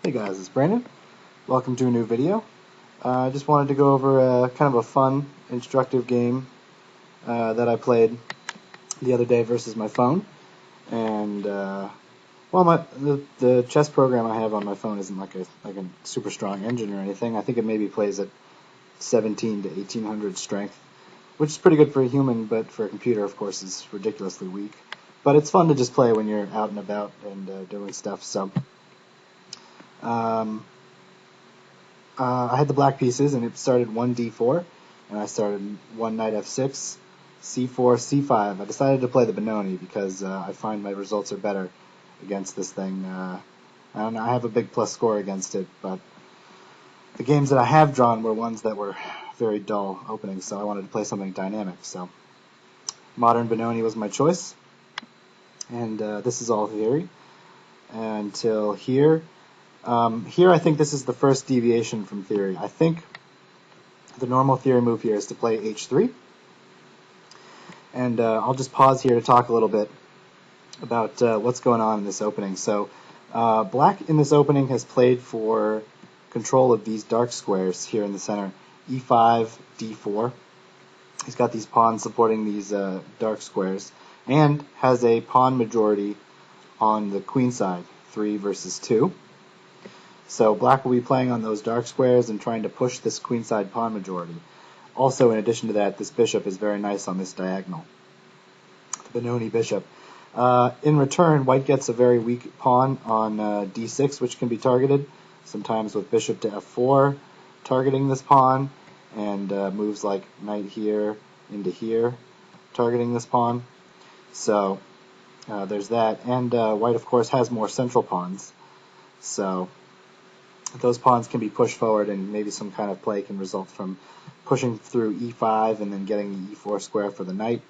Hey guys, it's Brandon. Welcome to a new video. I just wanted to go over kind of a fun, instructive game that I played the other day versus my phone. And the chess program I have on my phone isn't like a super strong engine or anything. I think it maybe plays at 17 to 1800 strength, which is pretty good for a human, but for a computer, of course, is ridiculously weak. But it's fun to just play when you're out and about and doing stuff. So. I had the black pieces, and it started 1 d4, and I started 1 knight f6, c4, c5. I decided to play the Benoni because I find my results are better against this thing. And I have a big plus score against it, but the games that I have drawn were ones that were very dull openings, so I wanted to play something dynamic. So modern Benoni was my choice, and this is all theory until here. Here I think this is the first deviation from theory. I think the normal theory move here is to play h3. And I'll just pause here to talk a little bit about what's going on in this opening. So black in this opening has played for control of these dark squares here in the center, e5, d4. He's got these pawns supporting these dark squares and has a pawn majority on the queen side, 3 versus 2. So black will be playing on those dark squares and trying to push this queenside pawn majority. Also, in addition to that, this bishop is very nice on this diagonal, the Benoni bishop. In return, white gets a very weak pawn on d6, which can be targeted, sometimes with bishop to f4, targeting this pawn, and moves like knight here into here, targeting this pawn. So there's that. And white, of course, has more central pawns. So those pawns can be pushed forward, and maybe some kind of play can result from pushing through e5 and then getting the e4 square for the knight.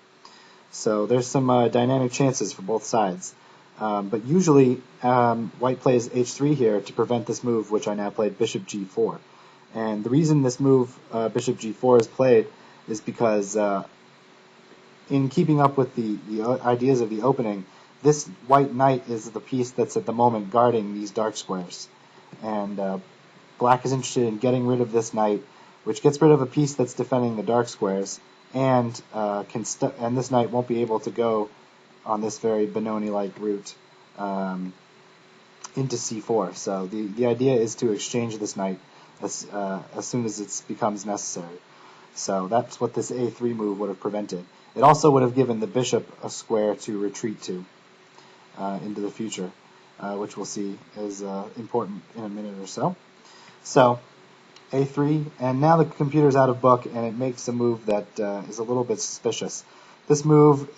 So there's some dynamic chances for both sides. But usually white plays h3 here to prevent this move, which I now played bishop g4. And the reason this move, bishop g4, is played is because in keeping up with the ideas of the opening, this white knight is the piece that's at the moment guarding these dark squares. And black is interested in getting rid of this knight, which gets rid of a piece that's defending the dark squares, and and this knight won't be able to go on this very Benoni-like route into c4. So the idea is to exchange this knight as soon as it becomes necessary. So that's what this a3 move would have prevented. It also would have given the bishop a square to retreat to into the future. Which we'll see is important in a minute or so. So, a3, and now the computer's out of book, and it makes a move that is a little bit suspicious. This move,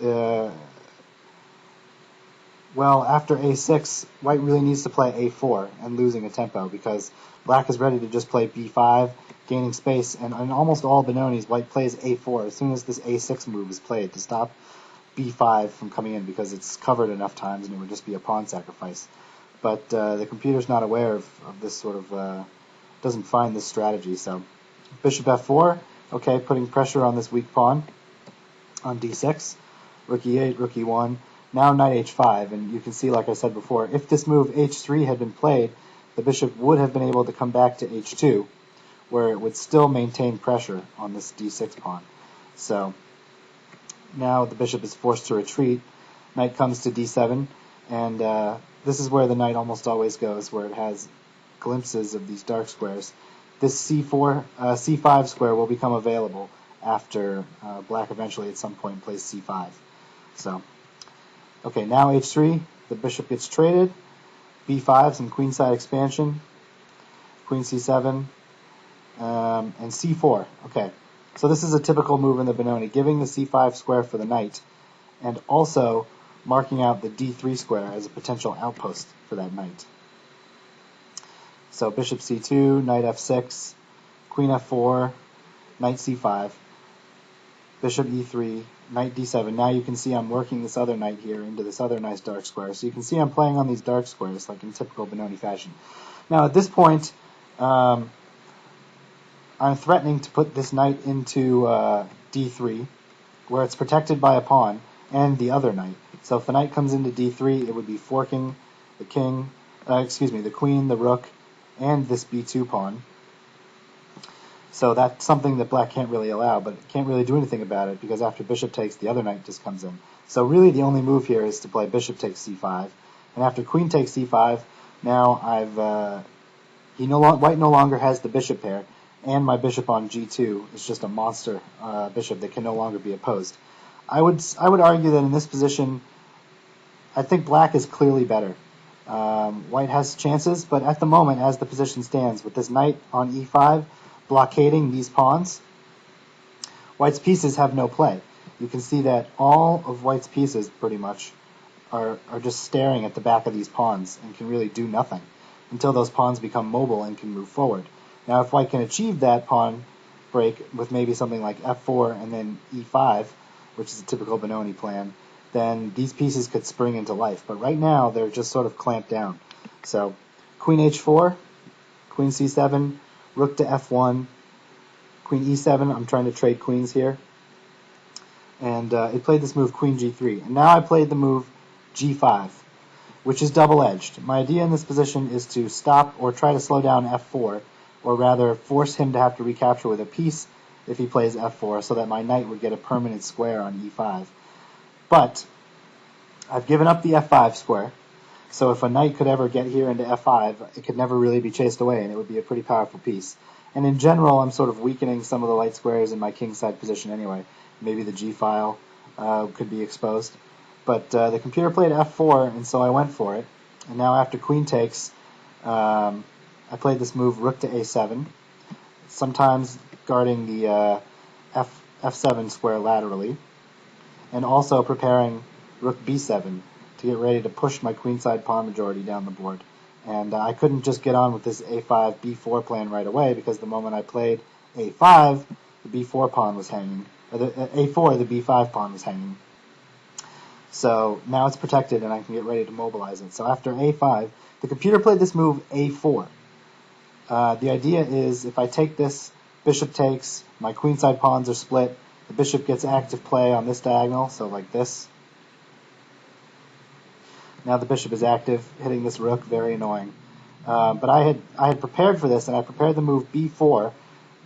well, after a6, white really needs to play a4 and losing a tempo, because black is ready to just play b5, gaining space, and in almost all Benonis, white plays a4 as soon as this a6 move is played to stop b5 from coming in, because it's covered enough times and it would just be a pawn sacrifice. But the computer's not aware of this sort of, doesn't find this strategy. So bishop f4, okay, putting pressure on this weak pawn on d6, rook e8, rook e1, now knight h5, and you can see, like I said before, if this move h3 had been played, the bishop would have been able to come back to h2, where it would still maintain pressure on this d6 pawn. So now the bishop is forced to retreat. Knight comes to d7, and this is where the knight almost always goes, where it has glimpses of these dark squares. This c5 square will become available after black eventually at some point plays c5. So, okay, now h3, the bishop gets traded, b5, some queenside expansion, queen c7, and c4. Okay. So this is a typical move in the Benoni, giving the c5 square for the knight, and also marking out the d3 square as a potential outpost for that knight. So bishop c2, knight f6, queen f4, knight c5, bishop e3, knight d7. Now you can see I'm working this other knight here into this other nice dark square. So you can see I'm playing on these dark squares like in typical Benoni fashion. Now at this point, I'm threatening to put this knight into d3, where it's protected by a pawn and the other knight. So if the knight comes into d3, it would be forking the king, the queen, the rook, and this b2 pawn. So that's something that black can't really allow, but it can't really do anything about it because after bishop takes, the other knight just comes in. So really the only move here is to play bishop takes c5, and after queen takes c5, now white no longer has the bishop pair, and my bishop on g2 is just a monster bishop that can no longer be opposed. I would argue that in this position, I think black is clearly better. White has chances, but at the moment, as the position stands, with this knight on e5 blockading these pawns, white's pieces have no play. You can see that all of white's pieces, pretty much, are just staring at the back of these pawns and can really do nothing until those pawns become mobile and can move forward. Now, if white can achieve that pawn break with maybe something like f4 and then e5, which is a typical Benoni plan, then these pieces could spring into life. But right now, they're just sort of clamped down. So, queen h4, queen c7, rook to f1, queen e7. I'm trying to trade queens here. And it played this move, queen g3. And now I played the move g5, which is double-edged. My idea in this position is to stop or try to slow down f4, or rather force him to have to recapture with a piece if he plays f4, so that my knight would get a permanent square on e5. But I've given up the f5 square, so if a knight could ever get here into f5, it could never really be chased away, and it would be a pretty powerful piece. And in general, I'm sort of weakening some of the light squares in my kingside position anyway. Maybe the g-file could be exposed. But the computer played f4, and so I went for it. And now after queen takes, I played this move rook to a7, sometimes guarding the f7 square laterally, and also preparing rook b7 to get ready to push my queenside pawn majority down the board. And I couldn't just get on with this a5 b4 plan right away, because the moment I played a5, the b4 pawn was hanging. A4, the b5 pawn was hanging. So now it's protected and I can get ready to mobilize it. So after a5, the computer played this move a4. The idea is if I take this, bishop takes, my queenside pawns are split, the bishop gets active play on this diagonal, so like this. Now the bishop is active, hitting this rook, very annoying. But I had prepared for this, and I prepared the move b4,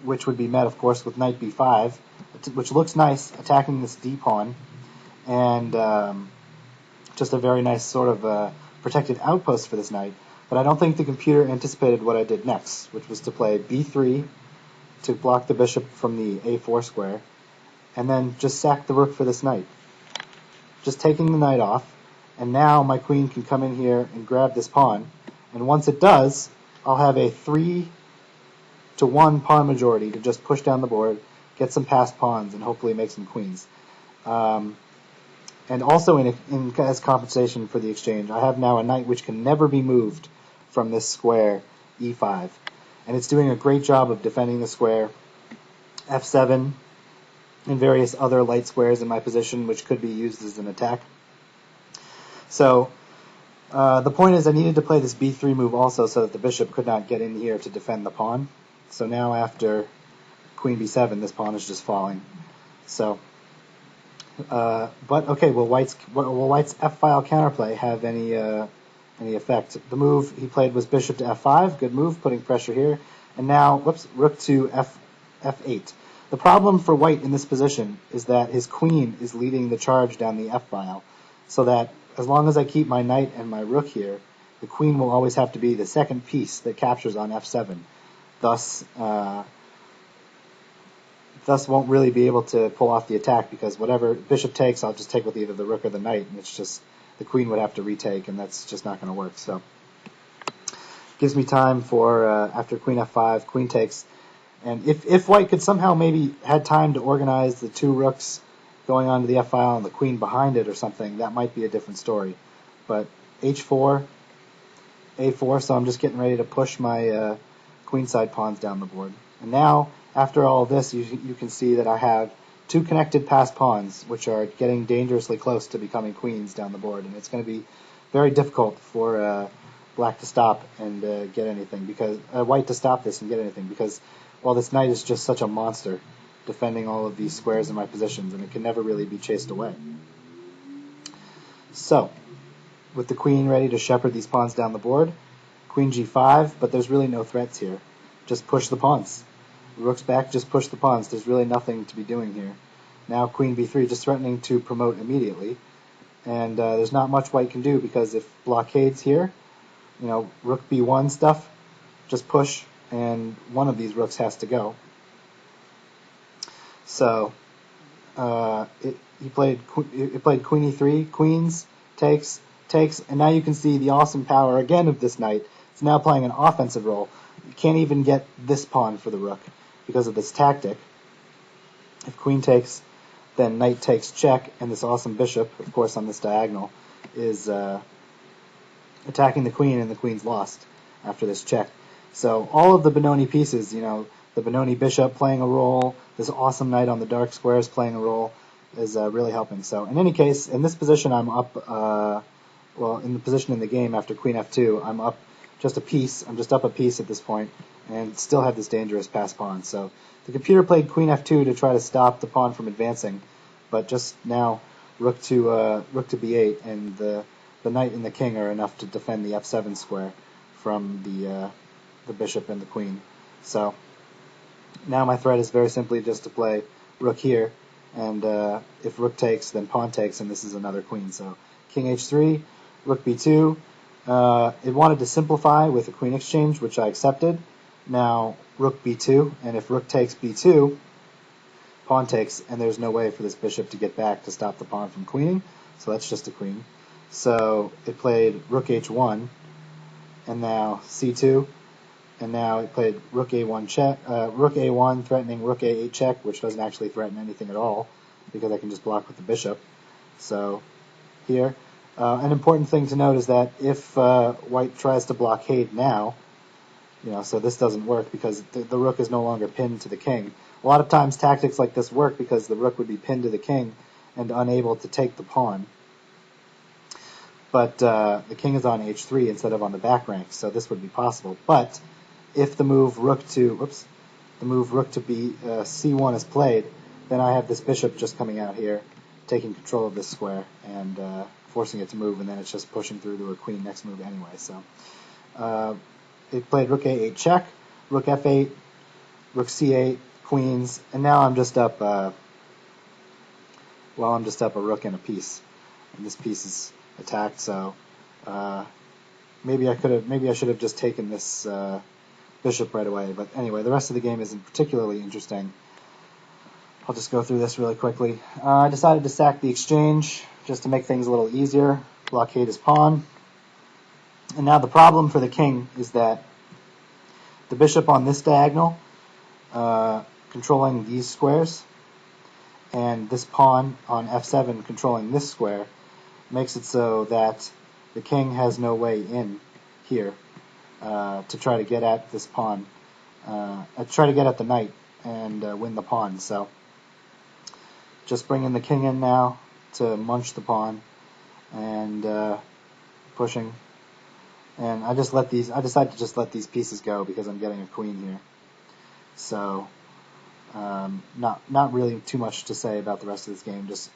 which would be met, of course, with knight b5, which looks nice, attacking this d pawn, and just a very nice sort of protected outpost for this knight. But I don't think the computer anticipated what I did next, which was to play b3 to block the bishop from the a4 square, and then just sack the rook for this knight. Just taking the knight off, and now my queen can come in here and grab this pawn, and once it does, I'll have a 3-1 pawn majority to just push down the board, get some passed pawns, and hopefully make some queens. And also as compensation for the exchange, I have now a knight which can never be moved from this square e5. And it's doing a great job of defending the square f7 and various other light squares in my position, which could be used as an attack. So the point is I needed to play this b3 move also so that the bishop could not get in here to defend the pawn. So now after queen b7, this pawn is just falling. So, but okay, will white's f-file counterplay have any effect? The move he played was bishop to f5, good move, putting pressure here. And now, rook to f8. The problem for white in this position is that his queen is leading the charge down the f-file, so that as long as I keep my knight and my rook here, the queen will always have to be the second piece that captures on f7. Thus won't really be able to pull off the attack, because whatever bishop takes, I'll just take with either the rook or the knight, and it's just the queen would have to retake, and that's just not going to work. So gives me time for after queen f5, queen takes, and if white could somehow maybe had time to organize the two rooks going onto the f-file and the queen behind it or something, that might be a different story. But h4, a4, so I'm just getting ready to push my queenside pawns down the board. And now, after all of this, you can see that I have two connected passed pawns, which are getting dangerously close to becoming queens down the board, and it's going to be very difficult for black to stop and get anything, because white to stop this and get anything, because well, this knight is just such a monster defending all of these squares in my positions, and it can never really be chased away. So, with the queen ready to shepherd these pawns down the board, queen g5, but there's really no threats here. Just push the pawns. Rook's back, just push the pawns. There's really nothing to be doing here. Now queen b3, just threatening to promote immediately. And there's not much white can do, because if blockades here, rook b1 stuff, just push, and one of these rooks has to go. So he played queen e3, queens, takes, and now you can see the awesome power again of this knight. It's now playing an offensive role. You can't even get this pawn for the rook because of this tactic. If queen takes, then knight takes check, and this awesome bishop, of course on this diagonal, is attacking the queen, and the queen's lost after this check. So all of the Benoni pieces, the Benoni bishop playing a role, this awesome knight on the dark squares playing a role, is really helping. So in any case, in this position I'm up, in the position in the game after queen f2, I'm up just a piece. I'm just up a piece at this point, and still have this dangerous pass pawn. So the computer played queen f2 to try to stop the pawn from advancing, but just now rook to b8, and the knight and the king are enough to defend the f7 square from the bishop and the queen. So now my threat is very simply just to play rook here, and if rook takes, then pawn takes, and this is another queen. So king h3, rook b2. It wanted to simplify with a queen exchange, which I accepted. Now rook b2, and if rook takes b2, pawn takes, and there's no way for this bishop to get back to stop the pawn from queening, so that's just a queen. So it played rook h1, and now c2, and now it played rook a1 check, rook a1 threatening rook a8 check, which doesn't actually threaten anything at all because I can just block with the bishop. So here, an important thing to note is that if white tries to blockade now, so this doesn't work because the rook is no longer pinned to the king. A lot of times tactics like this work because the rook would be pinned to the king and unable to take the pawn. But the king is on h3 instead of on the back rank, so this would be possible. But if the move rook to c1 is played, then I have this bishop just coming out here, taking control of this square and forcing it to move, and then it's just pushing through to a queen next move anyway. So it played rook a8 check, rook f8, rook c8, queens, and now I'm just up. I'm just up a rook and a piece, and this piece is attacked. So maybe I should have just taken this bishop right away. But anyway, the rest of the game isn't particularly interesting. I'll just go through this really quickly. I decided to sack the exchange just to make things a little easier. Blockade his pawn. And now the problem for the king is that the bishop on this diagonal, controlling these squares, and this pawn on f7 controlling this square, makes it so that the king has no way in here to try to get at this pawn, try to get at the knight and win the pawn. So just bringing the king in now to munch the pawn and pushing. And I decided to just let these pieces go because I'm getting a queen here. So not really too much to say about the rest of this game. Just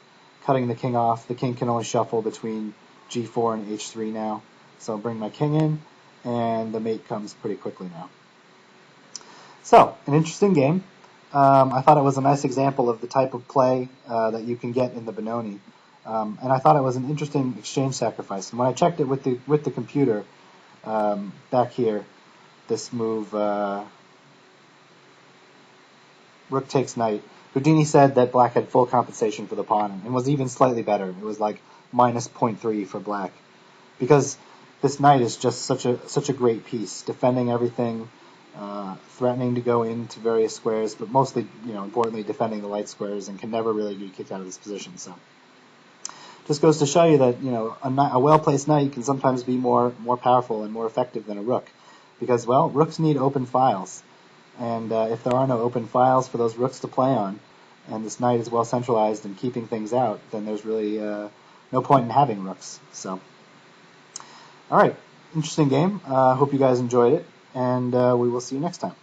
cutting the king off. The king can only shuffle between g4 and h3 now. So I'll bring my king in, and the mate comes pretty quickly now. So, an interesting game. I thought it was a nice example of the type of play that you can get in the Benoni. And I thought it was an interesting exchange sacrifice. And when I checked it with the computer back here, this move, rook takes knight, Houdini said that black had full compensation for the pawn and was even slightly better. It was like minus 0.3 for black, because this knight is just such a great piece, defending everything, threatening to go into various squares, but mostly, importantly, defending the light squares, and can never really get kicked out of this position. So, just goes to show you that a well-placed knight can sometimes be more powerful and more effective than a rook, because rooks need open files, and if there are no open files for those rooks to play on, and this knight is well centralized and keeping things out, then there's really no point in having rooks. So, all right, interesting game. Hope you guys enjoyed it, and we will see you next time.